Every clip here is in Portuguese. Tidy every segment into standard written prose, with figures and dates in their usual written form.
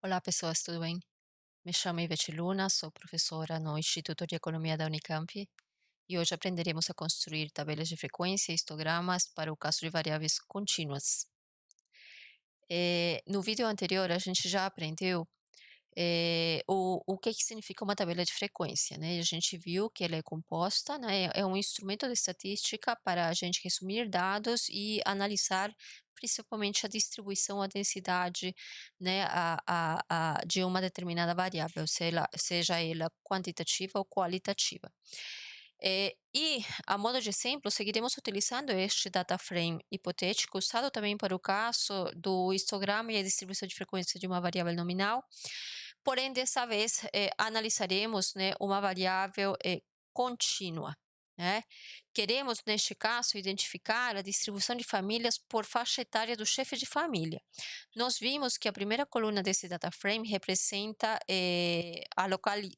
Olá, pessoas, tudo bem? Me chamo Ivete Luna, sou professora no Instituto de Economia da Unicamp e hoje aprenderemos a construir tabelas de frequência e histogramas para o caso de variáveis contínuas. No vídeo anterior, a gente já aprendeu o que significa uma tabela de frequência, né? A gente viu que ela é composta, né? É um instrumento de estatística para a gente resumir dados e analisar principalmente a distribuição, a densidade, né, de uma determinada variável, seja ela quantitativa ou qualitativa. E, a modo de exemplo, seguiremos utilizando este data frame hipotético, usado também para o caso do histograma e a distribuição de frequência de uma variável nominal. Porém, dessa vez, analisaremos, né, uma variável contínua, né? Queremos, neste caso, identificar a distribuição de famílias por faixa etária do chefe de família. Nós vimos que a primeira coluna desse data frame representa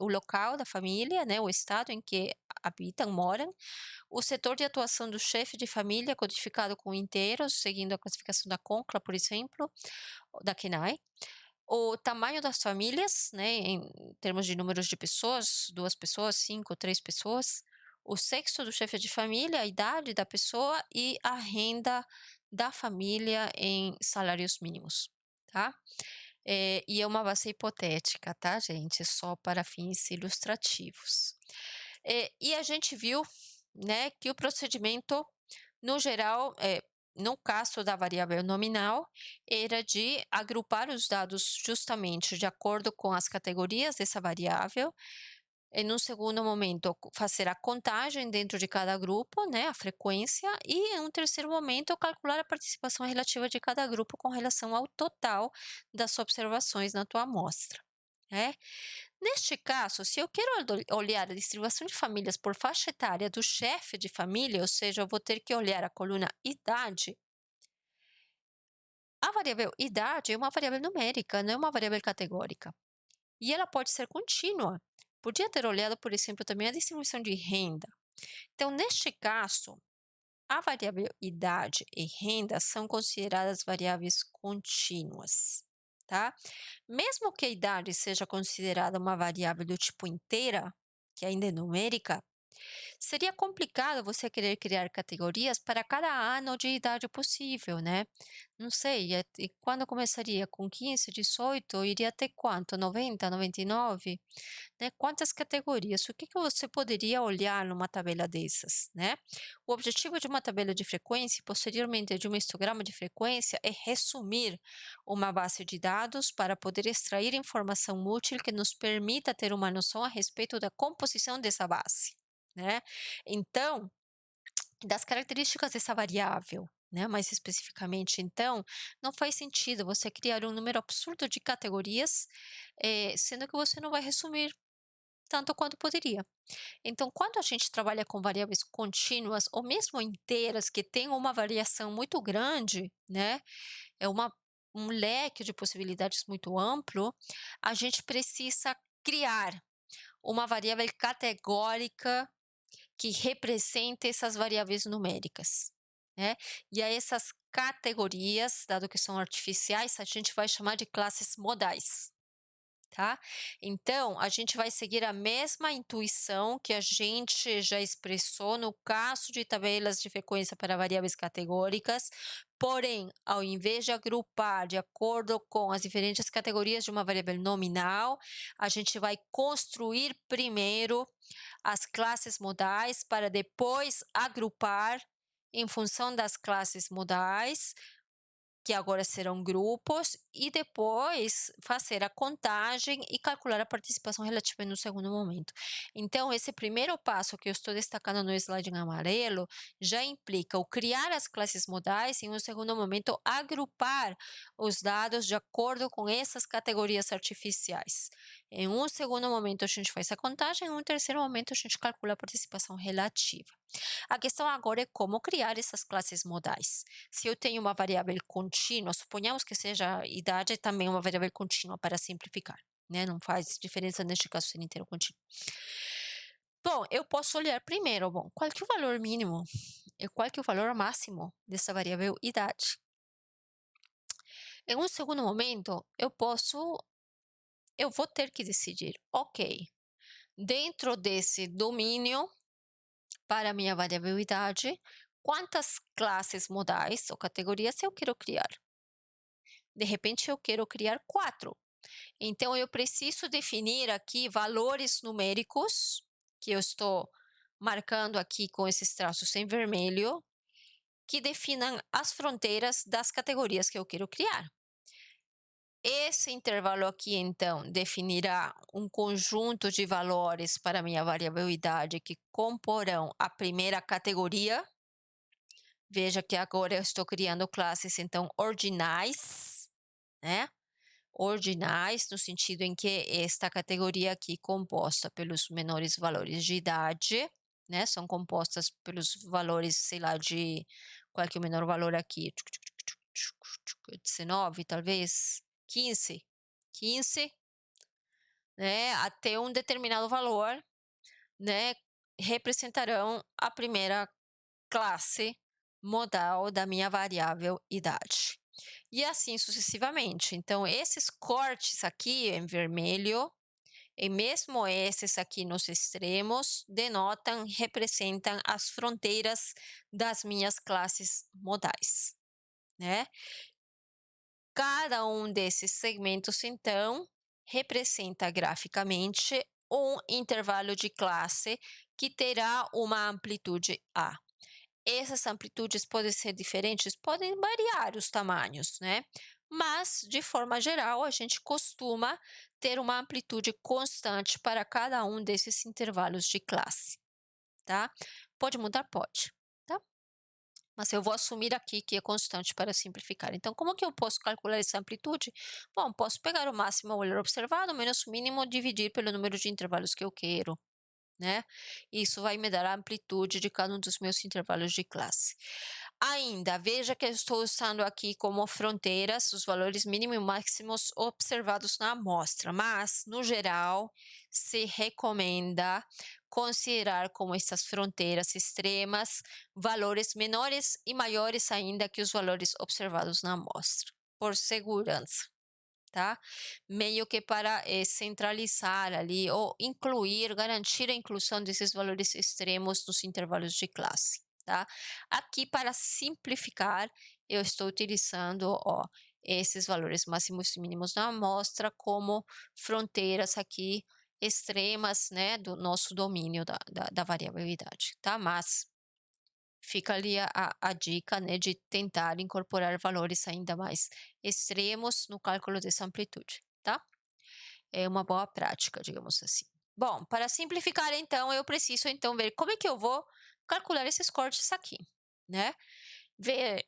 o local da família, né, o estado em que habitam, moram, o setor de atuação do chefe de família, codificado com inteiros, seguindo a classificação da CONCLA, por exemplo, da KNAI, o tamanho das famílias, né, em termos de números de pessoas, 2 pessoas, 5, 3 pessoas, o sexo do chefe de família, a idade da pessoa e a renda da família em salários mínimos, tá? E é uma base hipotética, tá, gente? Só para fins ilustrativos. E a gente viu, né, que o procedimento, no geral, no caso da variável nominal, era de agrupar os dados justamente de acordo com as categorias dessa variável. Em um segundo momento, fazer a contagem dentro de cada grupo, né, a frequência, e em um terceiro momento, calcular a participação relativa de cada grupo com relação ao total das observações na tua amostra. Né? Neste caso, se eu quero olhar a distribuição de famílias por faixa etária do chefe de família, ou seja, eu vou ter que olhar a coluna idade. A variável idade é uma variável numérica, não é uma variável categórica. E ela pode ser contínua. Podia ter olhado, por exemplo, também a distribuição de renda. Então, neste caso, a variável idade e renda são consideradas variáveis contínuas, tá? Mesmo que a idade seja considerada uma variável do tipo inteira, que ainda é numérica, seria complicado você querer criar categorias para cada ano de idade possível, né? Não sei, e quando começaria? Com 15, 18, iria até quanto? 90, 99? Né? Quantas categorias? O que que você poderia olhar numa tabela dessas, né? O objetivo de uma tabela de frequência, e posteriormente de um histograma de frequência, é resumir uma base de dados para poder extrair informação útil que nos permita ter uma noção a respeito da composição dessa base, né? Então, das características dessa variável, né, mais especificamente, então, não faz sentido você criar um número absurdo de categorias, sendo que você não vai resumir tanto quanto poderia. Então, quando a gente trabalha com variáveis contínuas ou mesmo inteiras que têm uma variação muito grande, né, é um leque de possibilidades muito amplo, a gente precisa criar uma variável categórica que representa essas variáveis numéricas, né? E a essas categorias, dado que são artificiais, a gente vai chamar de classes modais, tá? Então, a gente vai seguir a mesma intuição que a gente já expressou no caso de tabelas de frequência para variáveis categóricas, porém, ao invés de agrupar de acordo com as diferentes categorias de uma variável nominal, a gente vai construir primeiro as classes modais para depois agrupar em função das classes modais, que agora serão grupos, e depois fazer a contagem e calcular a participação relativa no segundo momento. Então, esse primeiro passo que eu estou destacando no slide em amarelo já implica o criar as classes modais e, em um segundo momento, agrupar os dados de acordo com essas categorias artificiais. Em um segundo momento, a gente faz a contagem, em um terceiro momento, a gente calcula a participação relativa. A questão agora é como criar essas classes modais. Se eu tenho uma variável contínua, suponhamos que seja a idade também uma variável contínua para simplificar, né? Não faz diferença neste caso ser inteiro ou contínuo. Bom, eu posso olhar primeiro, bom, qual que é o valor mínimo e qual que é o valor máximo dessa variável idade. Em um segundo momento, eu posso eu vou ter que decidir, ok, dentro desse domínio, para minha variabilidade, quantas classes modais ou categorias eu quero criar. De repente, eu quero criar 4. Então, eu preciso definir aqui valores numéricos, que eu estou marcando aqui com esses traços em vermelho, que definam as fronteiras das categorias que eu quero criar. Esse intervalo aqui, então, definirá um conjunto de valores para minha variabilidade que comporão a primeira categoria. Veja que agora eu estou criando classes, então, ordinais, né? Ordinais, no sentido em que esta categoria aqui, composta pelos menores valores de idade, né? São compostas pelos valores, sei lá, de qual que é o menor valor aqui? 19, talvez? 15, né? Até um determinado valor, né? Representarão a primeira classe modal da minha variável idade. E assim sucessivamente. Então, esses cortes aqui em vermelho, e mesmo esses aqui nos extremos, denotam, representam as fronteiras das minhas classes modais, né? Cada um desses segmentos, então, representa graficamente um intervalo de classe que terá uma amplitude A. Essas amplitudes podem ser diferentes, podem variar os tamanhos, né? Mas, de forma geral, a gente costuma ter uma amplitude constante para cada um desses intervalos de classe, tá? Pode mudar? Pode, tá? Mas eu vou assumir aqui que é constante para simplificar. Então, como que eu posso calcular essa amplitude? Bom, posso pegar o máximo ao olhar observado menos o mínimo, dividir pelo número de intervalos que eu quero, né? Isso vai me dar a amplitude de cada um dos meus intervalos de classe. Ainda, veja que eu estou usando aqui como fronteiras os valores mínimos e máximos observados na amostra, mas, no geral, se recomenda considerar como essas fronteiras extremas valores menores e maiores ainda que os valores observados na amostra, por segurança. Tá? Meio que para centralizar ali ou incluir, garantir a inclusão desses valores extremos nos intervalos de classe, tá? Aqui, para simplificar, eu estou utilizando, ó, esses valores máximos e mínimos na amostra como fronteiras aqui extremas, né, do nosso domínio da variabilidade, tá? Mas fica ali a dica, né, de tentar incorporar valores ainda mais extremos no cálculo dessa amplitude, tá? É uma boa prática, digamos assim. Bom, para simplificar, então, eu preciso, então, ver como é que eu vou calcular esses cortes aqui, né? Ver,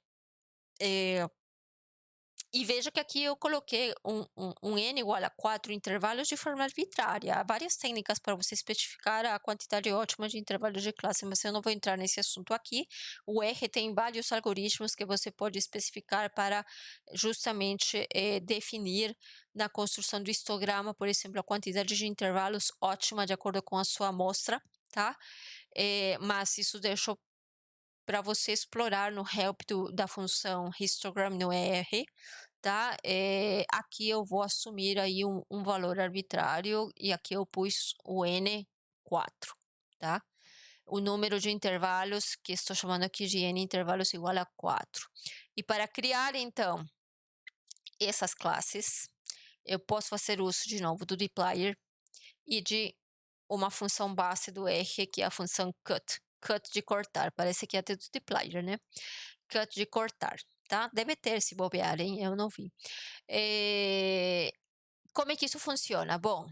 e veja que aqui eu coloquei um n igual a 4 intervalos de forma arbitrária. Há várias técnicas para você especificar a quantidade ótima de intervalos de classe, mas eu não vou entrar nesse assunto aqui. O R tem vários algoritmos que você pode especificar para justamente definir na construção do histograma, por exemplo, a quantidade de intervalos ótima de acordo com a sua amostra, tá? Mas isso deixo para você explorar no help da função histogram no R, tá? Aqui eu vou assumir aí um valor arbitrário e aqui eu pus o n 4, tá? O número de intervalos, que estou chamando aqui de n intervalos igual a 4. E para criar, então, essas classes, eu posso fazer uso de novo do dplyr e de uma função base do R, que é a função cut. Cut de cortar, parece que é até do dplyr, né? Cut de cortar, tá? Deve ter se bobear, hein? Eu não vi. Como é que isso funciona? Bom,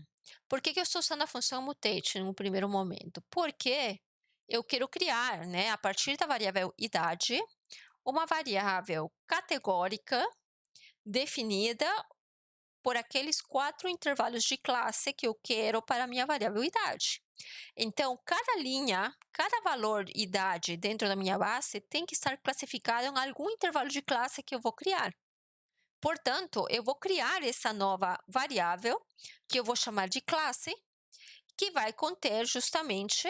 por que eu estou usando a função mutate no primeiro momento? Porque eu quero criar, né, a partir da variável idade, uma variável categórica definida por aqueles 4 intervalos de classe que eu quero para a minha variável idade. Então, cada linha, cada valor idade dentro da minha base tem que estar classificado em algum intervalo de classe que eu vou criar. Portanto, eu vou criar essa nova variável, que eu vou chamar de classe, que vai conter justamente,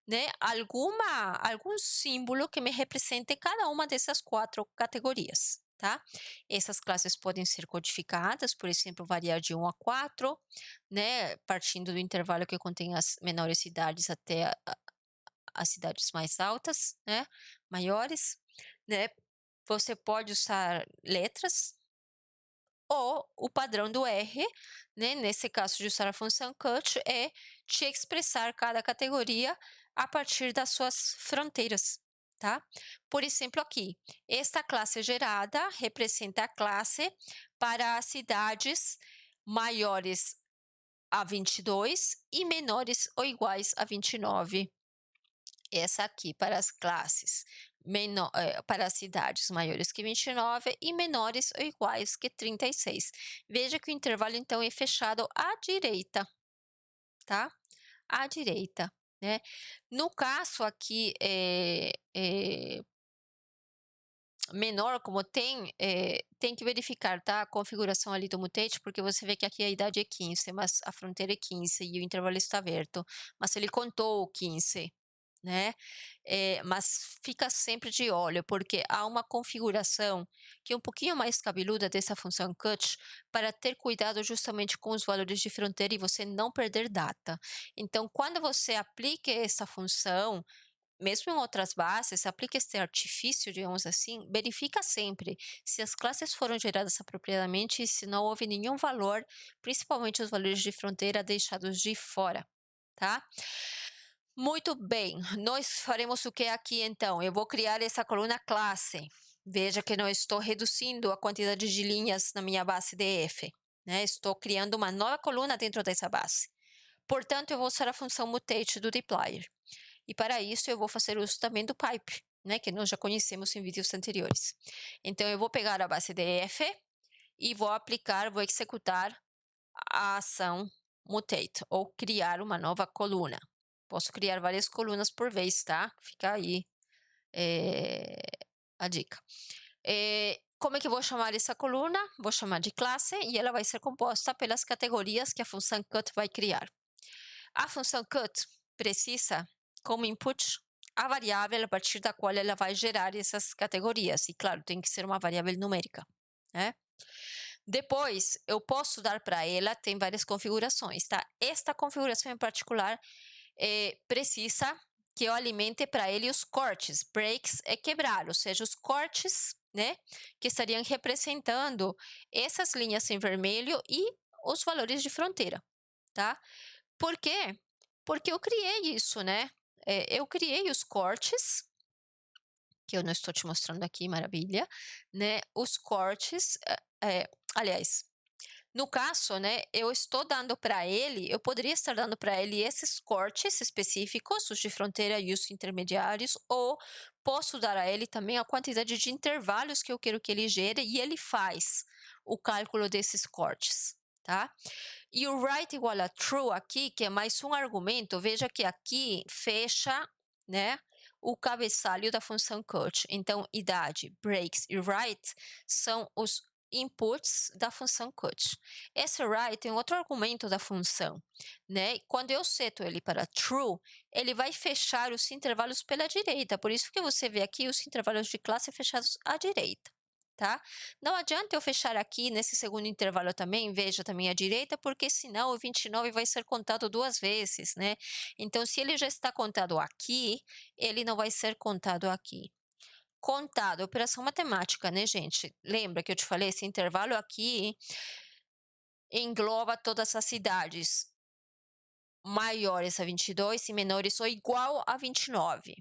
né, algum símbolo que me represente cada uma dessas 4 categorias, tá? Essas classes podem ser codificadas, por exemplo, variar de 1 a 4, né, partindo do intervalo que contém as menores cidades até as cidades mais altas, né, maiores, né. Você pode usar letras ou o padrão do R, né, nesse caso de usar a função cut, é te expressar cada categoria a partir das suas fronteiras, tá? Por exemplo, aqui, esta classe gerada representa a classe para as cidades maiores a 22 e menores ou iguais a 29. Essa aqui para as classes para as cidades maiores que 29 e menores ou iguais que 36. Veja que o intervalo então é fechado à direita, tá? À direita, né? No caso aqui, menor, como tem que verificar, tá, a configuração ali do mutante, porque você vê que aqui a idade é 15, mas a fronteira é 15 e o intervalo está aberto, mas ele contou o 15, né. Mas fica sempre de olho, porque há uma configuração que é um pouquinho mais cabeluda dessa função cut, para ter cuidado justamente com os valores de fronteira e você não perder data. Então, quando você aplica essa função, mesmo em outras bases, aplica esse artifício, digamos assim, verifica sempre se as classes foram geradas apropriadamente e se não houve nenhum valor, principalmente os valores de fronteira, deixados de fora, tá? Muito bem, nós faremos o que aqui então? Eu vou criar essa coluna classe. Veja que não estou reduzindo a quantidade de linhas na minha base df, né? Estou criando uma nova coluna dentro dessa base. Portanto, eu vou usar a função mutate do dplyr. E para isso eu vou fazer uso também do pipe, né, que nós já conhecemos em vídeos anteriores. Então eu vou pegar a base df e vou executar a ação mutate, ou criar uma nova coluna. Posso criar várias colunas por vez, tá? Fica aí a dica. Como é que eu vou chamar essa coluna? Vou chamar de classe e ela vai ser composta pelas categorias que a função cut vai criar. A função cut precisa como input a variável a partir da qual ela vai gerar essas categorias. E claro, tem que ser uma variável numérica, né? Depois, eu posso dar para ela, tem várias configurações, tá? Esta configuração em particular precisa que eu alimente para ele os cortes. Breaks é quebrar, ou seja, os cortes, né? Que estariam representando essas linhas em vermelho e os valores de fronteira, tá? Por quê? Porque eu criei isso, né? Eu criei os cortes, que eu não estou te mostrando aqui, maravilha, né? Os cortes, aliás, no caso, né, eu estou dando para ele, eu poderia estar dando para ele esses cortes específicos, os de fronteira e os intermediários, ou posso dar a ele também a quantidade de intervalos que eu quero que ele gere e ele faz o cálculo desses cortes, tá? E o right igual a true aqui, que é mais um argumento, veja que aqui fecha, né, o cabeçalho da função cut. Então, idade, breaks e right são os inputs da função cut. Esse right tem outro argumento da função, né? Quando eu seto ele para true, ele vai fechar os intervalos pela direita. Por isso que você vê aqui os intervalos de classe fechados à direita, tá? Não adianta eu fechar aqui nesse segundo intervalo também, veja também à direita, porque senão o 29 vai ser contado duas vezes, né? Então, se ele já está contado aqui, ele não vai ser contado aqui. Contado, operação matemática, né, gente? Lembra que eu te falei, esse intervalo aqui engloba todas as cidades maiores a 22 e menores ou igual a 29.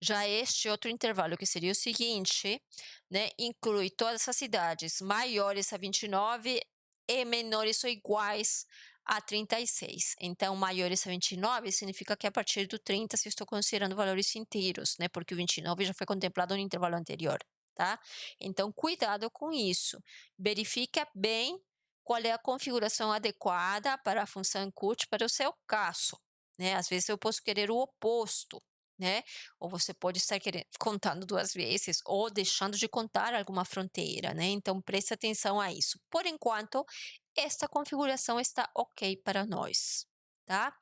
Já este outro intervalo, que seria o seguinte, né, inclui todas as cidades maiores a 29 e menores ou iguais a 36. Então, maiores a 29 significa que a partir do 30, se estou considerando valores inteiros, né, porque o 29 já foi contemplado no intervalo anterior, tá? Então, cuidado com isso. Verifica bem qual é a configuração adequada para a função cut para o seu caso, né? Às vezes eu posso querer o oposto, né? Ou você pode estar contando duas vezes ou deixando de contar alguma fronteira, né? Então preste atenção a isso. Por enquanto, esta configuração está ok para nós, tá?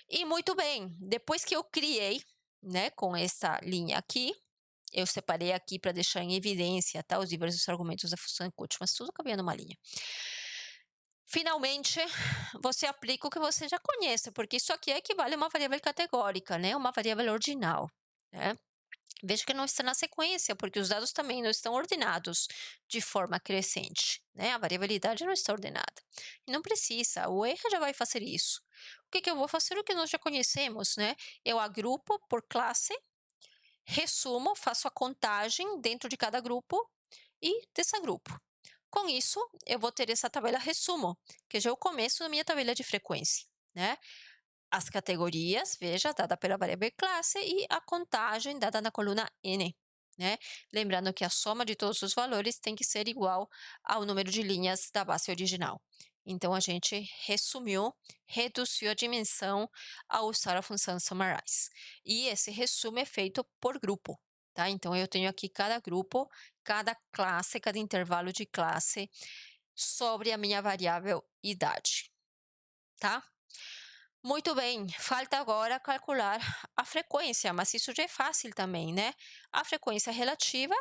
E muito bem, depois que eu criei, né, com essa linha aqui, Eu separei aqui para deixar em evidência, tá, os diversos argumentos da função incut, mas tudo cabia numa linha. Finalmente, você aplica o que você já conhece, porque isso aqui equivale a uma variável categórica, né, uma variável ordinal, né. Veja que não está na sequência, porque os dados também não estão ordenados de forma crescente, né, a variabilidade não está ordenada. E não precisa, o R já vai fazer isso. O que que eu vou fazer? O que nós já conhecemos, né, eu agrupo por classe, resumo, faço a contagem dentro de cada grupo e desagrupo. Com isso, eu vou ter essa tabela resumo, que já é o começo da minha tabela de frequência, né? As categorias, veja, dada pela variável classe e a contagem dada na coluna N, né? Lembrando que a soma de todos os valores tem que ser igual ao número de linhas da base original. Então, a gente resumiu, reduziu a dimensão ao usar a função summarize. E esse resumo é feito por grupo, tá? Então, eu tenho aqui cada grupo, cada classe, cada intervalo de classe sobre a minha variável idade, tá? Muito bem, falta agora calcular a frequência, mas isso já é fácil também, né? A frequência relativa,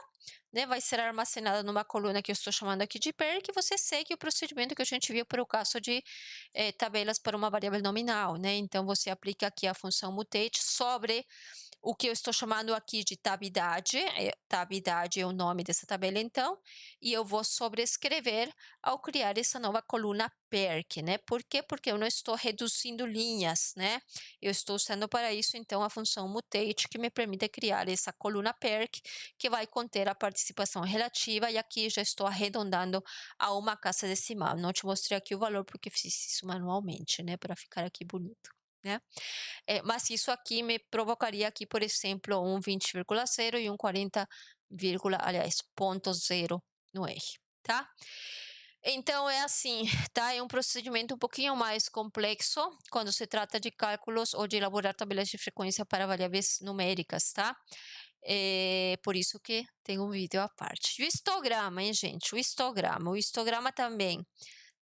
né, vai ser armazenada numa coluna que eu estou chamando aqui de pair, que você segue o procedimento que a gente viu para o caso de tabelas para uma variável nominal, né? Então, você aplica aqui a função mutate sobre o que eu estou chamando aqui de tabidade, tabidade é o nome dessa tabela então, e eu vou sobrescrever ao criar essa nova coluna perc, né? Por quê? Porque eu não estou reduzindo linhas, né? Eu estou usando para isso então a função mutate que me permite criar essa coluna perc que vai conter a participação relativa e aqui já estou arredondando a uma casa decimal. Não te mostrei aqui o valor porque fiz isso manualmente, né? Para ficar aqui bonito, né? Mas isso aqui me provocaria aqui, por exemplo, um 20,0 e um 40, aliás, ponto zero no R, tá? Então é assim, tá? É um procedimento um pouquinho mais complexo quando se trata de cálculos ou de elaborar tabelas de frequência para variáveis numéricas, tá? Por isso que tem um vídeo à parte. E o histograma, hein, gente? O histograma também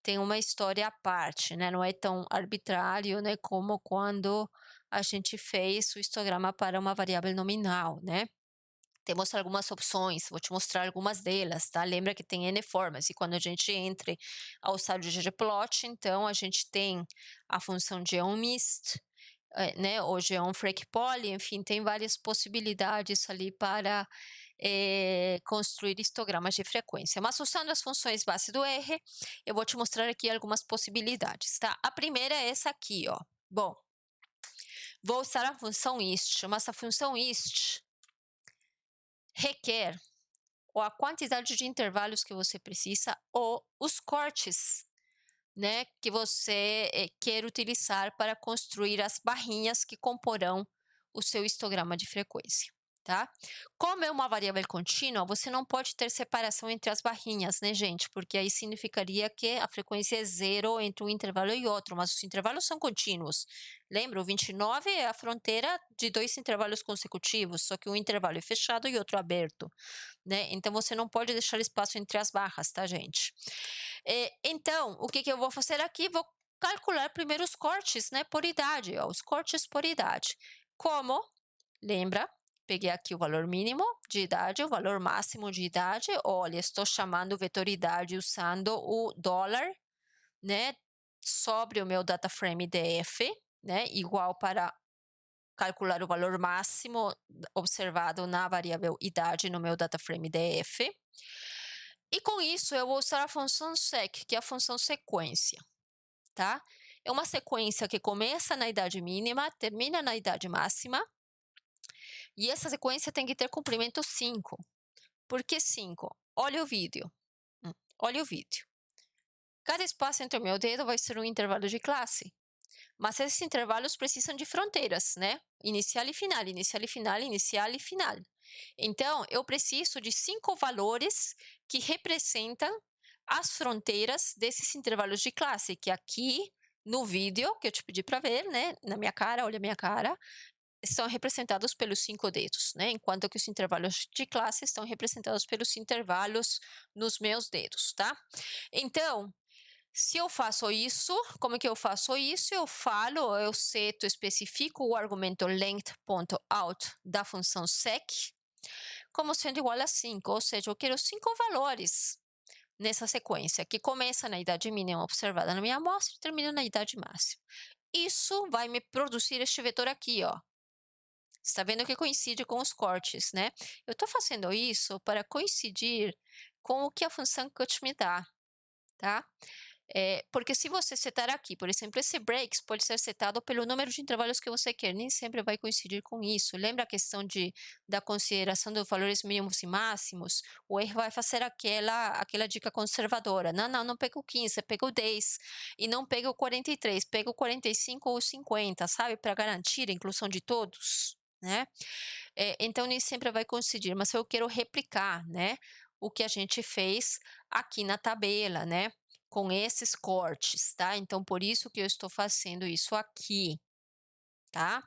tem uma história à parte, né? Não é tão arbitrário, né, como quando a gente fez o histograma para uma variável nominal, né? Temos algumas opções, vou te mostrar algumas delas, tá? Lembra que tem N formas, e quando a gente entra ao usar o ggplot, então a gente tem a função geomist, né, ou geomfreqpoly, enfim, tem várias possibilidades ali para construir histogramas de frequência. Mas usando as funções base do R, eu vou te mostrar aqui algumas possibilidades, tá? A primeira é essa aqui, ó. Bom, vou usar a função ist, mas a função ist requer ou a quantidade de intervalos que você precisa ou os cortes, né, que você quer utilizar para construir as barrinhas que comporão o seu histograma de frequência, tá? Como é uma variável contínua, você não pode ter separação entre as barrinhas, né, gente? Porque aí significaria que a frequência é zero entre um intervalo e outro, mas os intervalos são contínuos. Lembra, o 29 é a fronteira de dois intervalos consecutivos, só que um intervalo é fechado e outro aberto, né? Então, você não pode deixar espaço entre as barras, tá, gente? Então, o que que eu vou fazer aqui? Vou calcular primeiro os cortes, né, por idade, ó, os cortes por idade. Como? Lembra? Peguei aqui o valor mínimo de idade, o valor máximo de idade. Olha, estou chamando o vetor idade usando o dólar, né, sobre o meu data frame df, né, igual para calcular o valor máximo observado na variável idade no meu data frame df. E com isso eu vou usar a função sec, que é a função sequência, tá? É uma sequência que começa na idade mínima, termina na idade máxima, e essa sequência tem que ter comprimento 5. Por que 5? Olha o vídeo. Olha o vídeo. Cada espaço entre o meu dedo vai ser um intervalo de classe. Mas esses intervalos precisam de fronteiras, né? Inicial e final, inicial e final, inicial e final. Então, eu preciso de 5 valores que representam as fronteiras desses intervalos de classe, que aqui no vídeo, que eu te pedi para ver, né? Na minha cara, olha a minha cara, estão representados pelos 5 dedos, né? Enquanto que os intervalos de classe estão representados pelos intervalos nos meus dedos, tá? Então, se eu faço isso, como é que eu faço isso? Eu seto, especifico o argumento length.out da função sec. como sendo igual a 5, ou seja, eu quero 5 valores nessa sequência, que começa na idade mínima observada na minha amostra e termina na idade máxima. Isso vai me produzir este vetor aqui, ó. Está vendo que coincide com os cortes, né? Eu estou fazendo isso para coincidir com o que a função cut me dá, tá? Porque se você setar aqui, por exemplo, esse breaks pode ser setado pelo número de intervalos que você quer, nem sempre vai coincidir com isso. Lembra a questão da consideração dos valores mínimos e máximos? O R vai fazer aquela dica conservadora. Não, não, não pega o 15, pega o 10, e não pega o 43, pega o 45 ou o 50, sabe? Para garantir a inclusão de todos, né? Então nem sempre vai coincidir, mas eu quero replicar, né? O que a gente fez aqui na tabela, né? Com esses cortes, tá? Então, por isso que eu estou fazendo isso aqui, tá?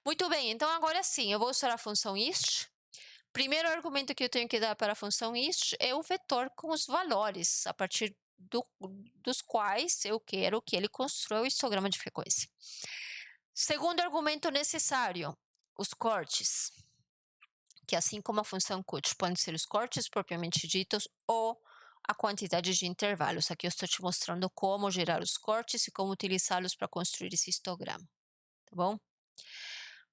Muito bem, então agora sim, eu vou usar a função ist. Primeiro argumento que eu tenho que dar para a função ist é o vetor com os valores, a partir dos quais eu quero que ele construa o histograma de frequência. Segundo argumento necessário, os cortes, que assim como a função cut podem ser os cortes propriamente ditos ou a quantidade de intervalos. Aqui eu estou te mostrando como gerar os cortes e como utilizá-los para construir esse histograma, tá bom?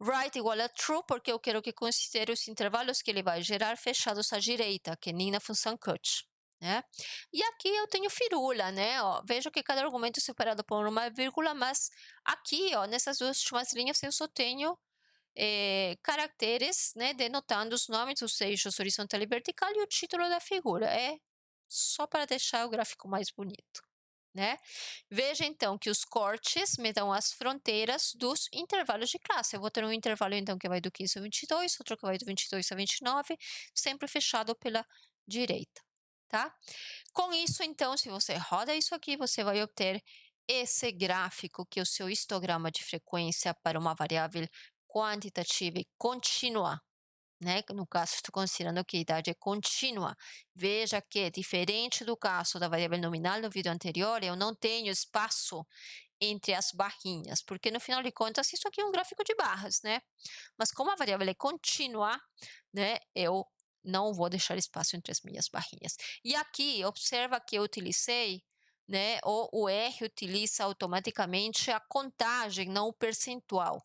Right igual a true, porque eu quero que considere os intervalos que ele vai gerar fechados à direita, que nem na função cut, né? E aqui eu tenho firula, né? Ó, vejo que cada argumento é separado por uma vírgula, mas aqui, ó, nessas duas últimas linhas eu só tenho caracteres, né, denotando os nomes dos eixos horizontal e vertical e o título da figura. É só para deixar o gráfico mais bonito, né? Veja então que os cortes me dão as fronteiras dos intervalos de classe. Eu vou ter um intervalo então que vai do 15 ao 22, outro que vai do 22 a 29, sempre fechado pela direita, tá? Com isso então, se você roda isso aqui, você vai obter esse gráfico que é o seu histograma de frequência para uma variável quantitativa e contínua, né? No caso, estou considerando que a idade é contínua. Veja que, diferente do caso da variável nominal no vídeo anterior, eu não tenho espaço entre as barrinhas, porque no final de contas isso aqui é um gráfico de barras, né? Mas como a variável é contínua, né? Eu não vou deixar espaço entre as minhas barrinhas. E aqui, observa que eu utilizei, né? O R utiliza automaticamente a contagem, não o percentual.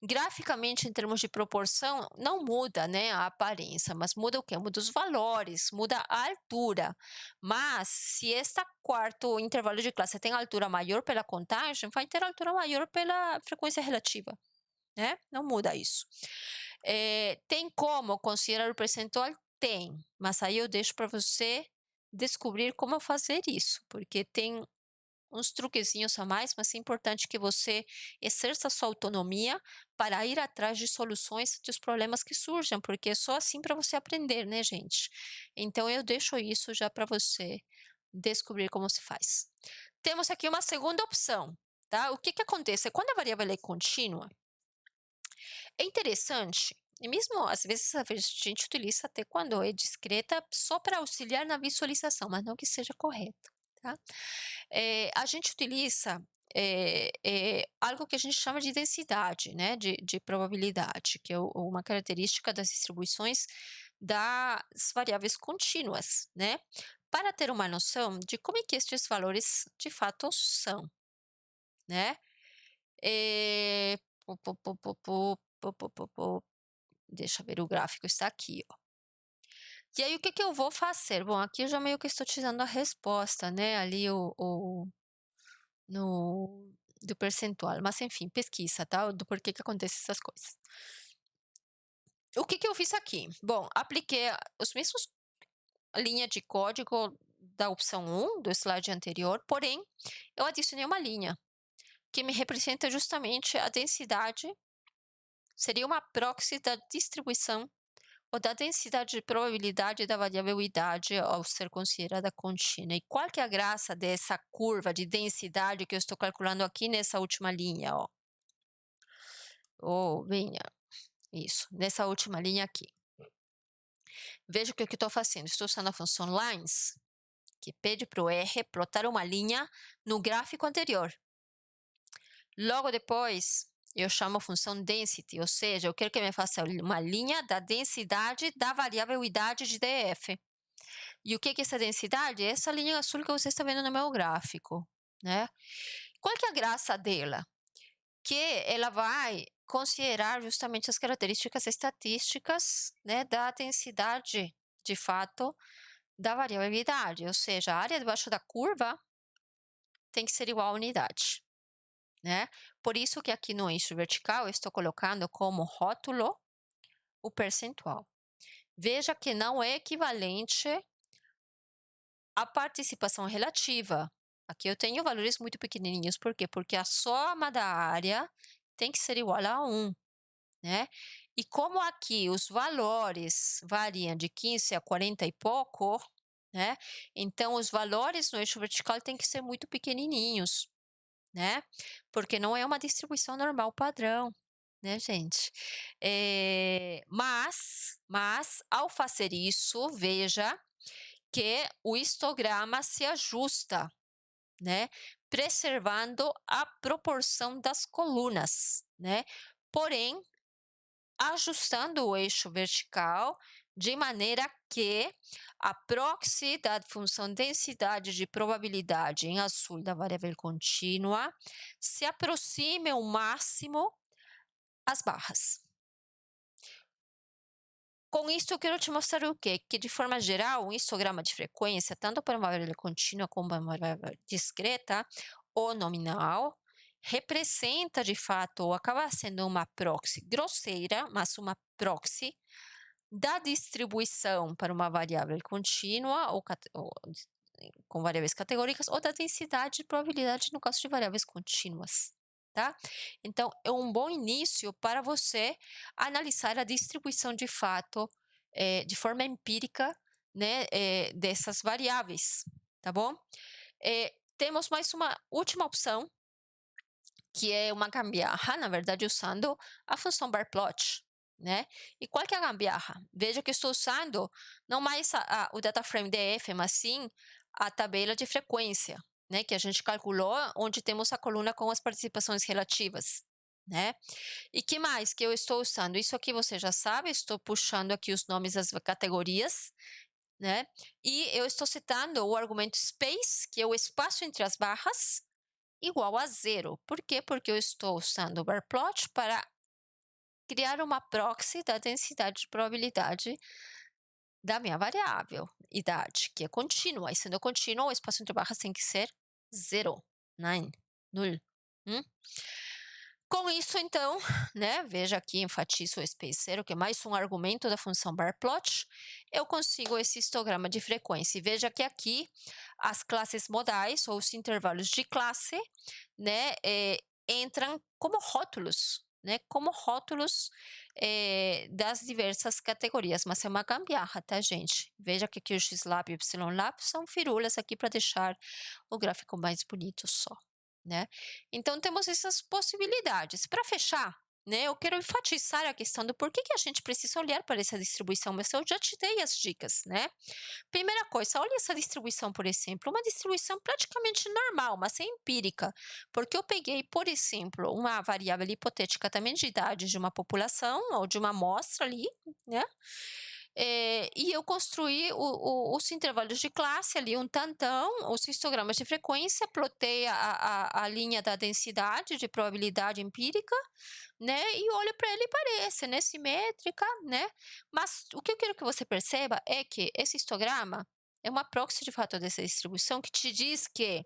Graficamente, em termos de proporção, não muda, né, a aparência, mas muda o quê? Muda os valores, muda a altura. Mas, se este quarto intervalo de classe tem altura maior pela contagem, vai ter altura maior pela frequência relativa, né? Não muda isso. Tem como considerar o percentual? Tem, mas aí eu deixo para você descobrir como fazer isso, porque tem uns truquezinhos a mais, mas é importante que você exerça sua autonomia para ir atrás de soluções dos problemas que surjam, porque é só assim para você aprender, né, gente? Então eu deixo isso já para você descobrir como se faz. Temos aqui uma segunda opção, tá? O que que acontece? Quando a variável é contínua, é interessante, e mesmo às vezes a gente utiliza até quando é discreta, só para auxiliar na visualização, mas não que seja correto, tá? A gente utiliza algo que a gente chama de densidade, né, de probabilidade, que é uma característica das distribuições das variáveis contínuas, né, para ter uma noção de como é que estes valores de fato são, né. Eh, po, po, po, po, po, po, deixa eu ver, o gráfico está aqui, ó. E aí o que que eu vou fazer? Bom, aqui eu já meio que estou te dando a resposta, né, ali no do percentual, mas enfim, pesquisa, tá, do porquê que acontece essas coisas. O que que eu fiz aqui? Bom, apliquei os mesmos linha de código da opção 1 do slide anterior, porém, eu adicionei uma linha que me representa justamente a densidade, seria uma proxy da distribuição ou da densidade de probabilidade da variável idade ao ser considerada contínua. E qual que é a graça dessa curva de densidade que eu estou calculando aqui nessa última linha, ó? Oh, venha, isso, nessa última linha aqui. Veja o que eu estou fazendo, estou usando a função lines, que pede para o R plotar uma linha no gráfico anterior. Logo depois, eu chamo função density, ou seja, eu quero que me faça uma linha da densidade da variável idade de DF. E o que é essa densidade? Essa linha azul que você está vendo no meu gráfico, né? Qual que é a graça dela? Que ela vai considerar justamente as características estatísticas, né, da densidade, de fato, da variabilidade, ou seja, a área debaixo da curva tem que ser igual à unidade, né? Por isso que aqui no eixo vertical eu estou colocando como rótulo o percentual. Veja que não é equivalente à participação relativa. Aqui eu tenho valores muito pequenininhos, por quê? Porque a soma da área tem que ser igual a 1, né? E como aqui os valores variam de 15 a 40 e pouco, né? Então os valores no eixo vertical têm que ser muito pequenininhos, né? Porque não é uma distribuição normal padrão, né, gente? Mas ao fazer isso, veja que o histograma se ajusta, né? Preservando a proporção das colunas, né? Porém, ajustando o eixo vertical de maneira que a proxy da função densidade de probabilidade em azul da variável contínua se aproxime ao máximo às barras. Com isso, eu quero te mostrar o quê? Que, de forma geral, um histograma de frequência, tanto para uma variável contínua como para uma variável discreta ou nominal, representa, de fato, ou acaba sendo uma proxy grosseira, mas uma proxy da distribuição para uma variável contínua ou com variáveis categóricas ou da densidade de probabilidade no caso de variáveis contínuas, tá? Então, é um bom início para você analisar a distribuição de fato, de forma empírica, né, dessas variáveis, tá bom? Temos mais uma última opção, que é uma gambiarra, na verdade, usando a função bar plot, né? E qual que é a gambiarra? Veja que estou usando não mais o data frame DF, mas sim a tabela de frequência, né? Que a gente calculou, onde temos a coluna com as participações relativas, né? E que mais que eu estou usando? Isso aqui você já sabe, estou puxando aqui os nomes das categorias, né? E eu estou citando o argumento space, que é o espaço entre as barras, igual a zero. Por quê? Porque eu estou usando o bar plot para criar uma proxy da densidade de probabilidade da minha variável, idade, que é contínua. E sendo contínua, o espaço entre barras tem que ser zero, nine, null. Com isso, então, né, veja aqui, enfatizo o space zero, que é mais um argumento da função bar plot, eu consigo esse histograma de frequência. E veja que aqui as classes modais, ou os intervalos de classe, né, entram como rótulos, né, como rótulos das diversas categorias, mas é uma gambiarra, tá, gente? Veja que aqui o x-lab e o y-lab são firulas aqui para deixar o gráfico mais bonito só, né? Então, temos essas possibilidades. Para fechar, né, eu quero enfatizar a questão do porquê que a gente precisa olhar para essa distribuição, mas eu já te dei as dicas, né? Primeira coisa, olha essa distribuição, por exemplo, uma distribuição praticamente normal, mas é empírica, porque eu peguei, por exemplo, uma variável hipotética também de idade de uma população ou de uma amostra ali, né? E eu construí os intervalos de classe ali, um tantão, os histogramas de frequência, plotei a linha da densidade de probabilidade empírica, né? E olho para ele e parece, né? Simétrica, né? Mas o que eu quero que você perceba é que esse histograma é uma proxy de fato dessa distribuição que te diz que,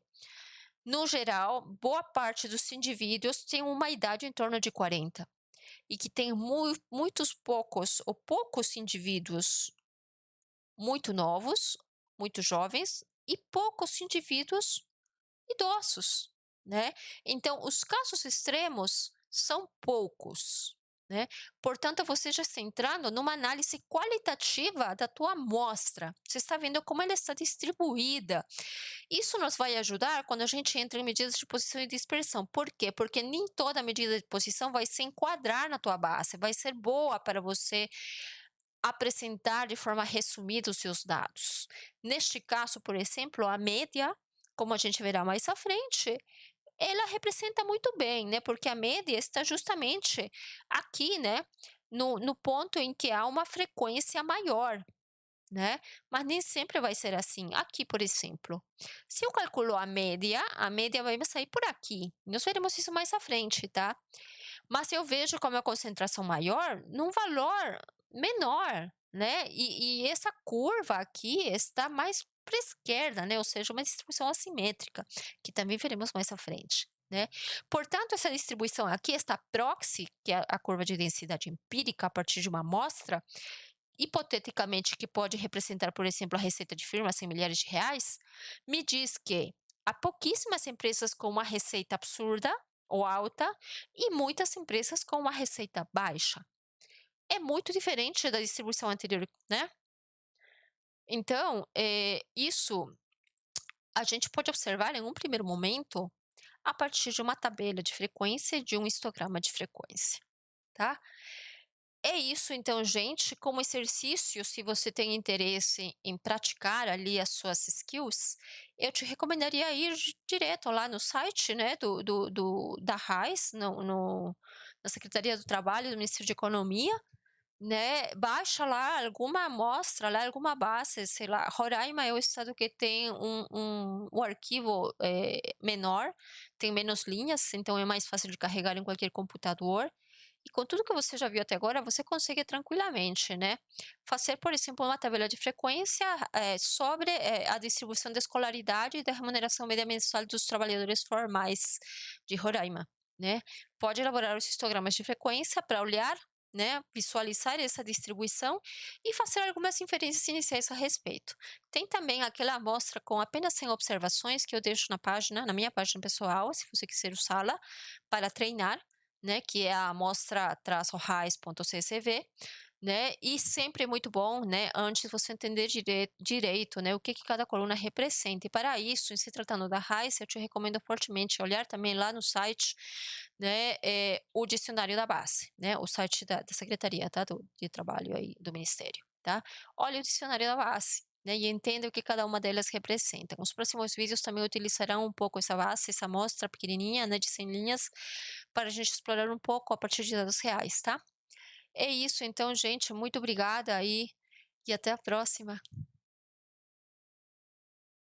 no geral, boa parte dos indivíduos tem uma idade em torno de 40 e que tem muitos poucos ou poucos indivíduos muito novos, muito jovens e poucos indivíduos idosos, né? Então, os casos extremos são poucos, né? Portanto, você já está entrando numa análise qualitativa da tua amostra. Você está vendo como ela está distribuída. Isso nos vai ajudar quando a gente entra em medidas de posição e dispersão. Por quê? Porque nem toda medida de posição vai se enquadrar na tua base, vai ser boa para você apresentar de forma resumida os seus dados. Neste caso, por exemplo, a média, como a gente verá mais à frente, ela representa muito bem, né, porque a média está justamente aqui, né, no ponto em que há uma frequência maior, né, mas nem sempre vai ser assim. Aqui, por exemplo, se eu calculo a média vai me sair por aqui. Nós veremos isso mais à frente, tá. Mas eu vejo como a concentração maior num valor menor, né, e essa curva aqui está mais para a esquerda, né, ou seja, uma distribuição assimétrica, que também veremos mais à frente, né. Portanto, essa distribuição aqui, esta proxy, que é a curva de densidade empírica a partir de uma amostra, hipoteticamente que pode representar, por exemplo, a receita de firmas em milhares de reais, me diz que há pouquíssimas empresas com uma receita absurda ou alta e muitas empresas com uma receita baixa. É muito diferente da distribuição anterior, né? Então, isso a gente pode observar em um primeiro momento a partir de uma tabela de frequência e de um histograma de frequência, tá? É isso então, gente, como exercício, se você tem interesse em praticar ali as suas skills, eu te recomendaria ir direto lá no site, né, da RAIS, na Secretaria do Trabalho do Ministério de Economia, né, baixa lá alguma amostra, lá alguma base, sei lá, Roraima é o estado que tem um arquivo, menor, tem menos linhas, então é mais fácil de carregar em qualquer computador. E com tudo que você já viu até agora, você consegue tranquilamente, né, fazer, por exemplo, uma tabela de frequência, sobre, a distribuição da escolaridade e da remuneração média mensal dos trabalhadores formais de Roraima, né. Pode elaborar os histogramas de frequência para olhar, né, visualizar essa distribuição e fazer algumas inferências iniciais a respeito. Tem também aquela amostra com apenas 100 observações que eu deixo na minha página pessoal, se você quiser usá-la para treinar, né, que é a amostra-rais.csv, né, e sempre é muito bom, né, antes você entender direito, né, o que cada coluna representa. E para isso, em se tratando da RAIS, eu te recomendo fortemente olhar também lá no site, né, o dicionário da base, né, o site da secretaria, tá, de trabalho aí do ministério, tá. Olha o dicionário da base, né, e entenda o que cada uma delas representa. Os próximos vídeos também utilizarão um pouco essa base, essa amostra pequenininha, né, de 100 linhas, para a gente explorar um pouco a partir de dados reais, tá. É isso então, gente, muito obrigada aí e até a próxima.